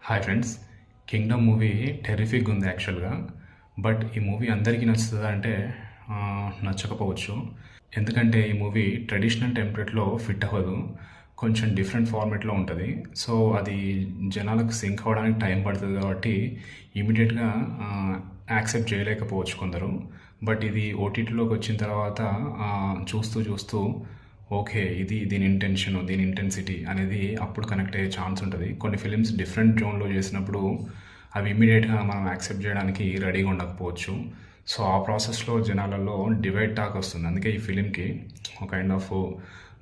Hi friends. 'Kingdom' movie టెర్రిఫిక్‌గా ఉంది యాక్చువల్‌గా. But ఈ మూవీ అందరికీ నచ్చుతదా అంటే నచ్చకపోవచ్చు. ఎందుకంటే ఈ మూవీ ట్రెడిషనల్ టెంప్లేట్‌లో ఫిట్ అవ్వదు. కొంచెం డిఫరెంట్ ఫార్మాట్‌లో ఉంటది. సో, అది జనాలకు సింక్ అవ్వడానికి టైం పడుతది కాబట్టి ఇమ్మీడియేట్‌గా యాక్సెప్ట్ చేయలేకపోవచ్చు కొందరు. బట్ ఇది ఓటీటీలోకి వచ్చిన తర్వాత చూస్తూ చూస్తూ ఓకే. ఇది దీని ఇంటెన్షన్, దీని ఇంటెన్సిటీ అనేది అప్పుడు కనెక్ట్ అయ్యే ఛాన్స్ ఉంటుంది. కొన్ని ఫిలిమ్స్ డిఫరెంట్ జోన్‌లో చేసినప్పుడు అవి ఇమ్మీడియేట్‌గా మనం యాక్సెప్ట్ చేయడానికి రెడీగా ఉండకపోవచ్చు. సో, ఆ ప్రాసెస్‌లో జనాలలో డివైడ్ టాక్ వస్తుంది. అందుకే ఈ ఫిలింకి ఒక కైండ్ ఆఫ్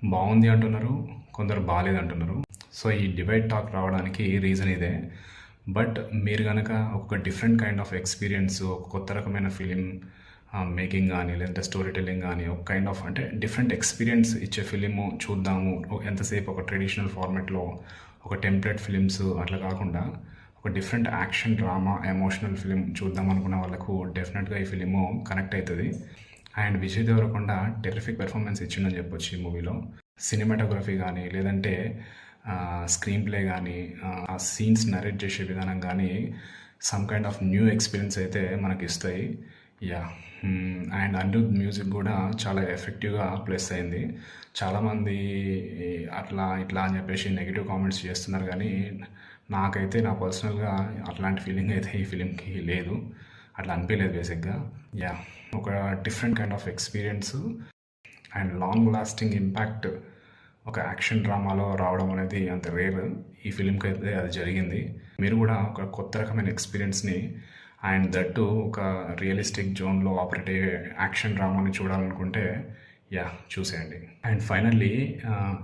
బావుంది అంటున్నారు, కొందరు బాలేదంటున్నారు. సో, ఈ డివైడ్ టాక్ రావడానికి రీజన్ ఇదే. బట్ మీరు గనక ఒక డిఫరెంట్ కైండ్ ఆఫ్ ఎక్స్‌పీరియన్స్, ఒక కొత్త రకమైన ఫిలిం మేకింగ్ గానీ, లేదంటే స్టోరీ టెల్లింగ్ గానీ, ఒక కైండ్ ఆఫ్ అంటే డిఫరెంట్ ఎక్స్‌పీరియన్స్ ఇచ్చే ఫిలిము చూద్దాము. ఎంతసేపు ఒక ట్రెడిషనల్ ఫార్మాట్‌లో ఒక టెంప్లేట్ ఫిలిమ్స్ అట్లా కాకుండా ఒక different action, drama, emotional film చూద్దాం అనుకున్న వాళ్ళకు డెఫినెట్‌గా ఈ ఫిలిము కనెక్ట్ అవుతది. And Vijay Devarakonda terrific performance ఇచ్చిండని చెప్పొచ్చు ఈ మూవీలో. సినిమాటోగ్రఫీ గానీ, లేదంటే స్క్రీన్ ప్లే గానీ, ఆ సీన్స్ నరేట్ చేసే విధానం గానీ some kind of new experience అయితే మనకిస్తాయి. యాహ్! అండ్ అనిరుద్ మ్యూజిక్ కూడా చాలా ఎఫెక్టివ్‌గా ప్లేస్ అయింది. చాలామంది అట్లా, ఇట్లా అని చెప్పేసి నెగెటివ్ కామెంట్స్ చేస్తున్నారు గానీ, నాకైతే నా పర్సనల్‌గా అట్లాంటి ఫీలింగ్ అయితే ఈ ఫిలింకి లేదు. అట్లా అనిపియలేదు బేసిక్‌గా. యాహ్! ఒక different kind of experience and long lasting impact ఒక యాక్షన్ డ్రామాలో రావడం అనేది అంత రేర్. ఈ ఫిలింకి అయితే అది జరిగింది. మీరు కూడా ఒక కొత్త రకమైన ఎక్స్పీరియన్స్ని అండ్ దట్టు ఒక రియలిస్టిక్ జోన్లో ఆపరేట్ అయ్యే యాక్షన్ డ్రామాని చూడాలనుకుంటే చూసేయండి. అండ్ ఫైనల్లీ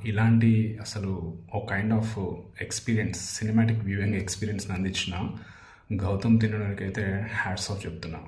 ఇలాంటి అసలు ఒక kind of experience, cinematic viewing ఎక్స్పీరియన్స్ని అందించిన గౌతమ్ తిన్ననుడికి అయితే హ్యాట్స్ ఆఫ్ చెప్తున్నా.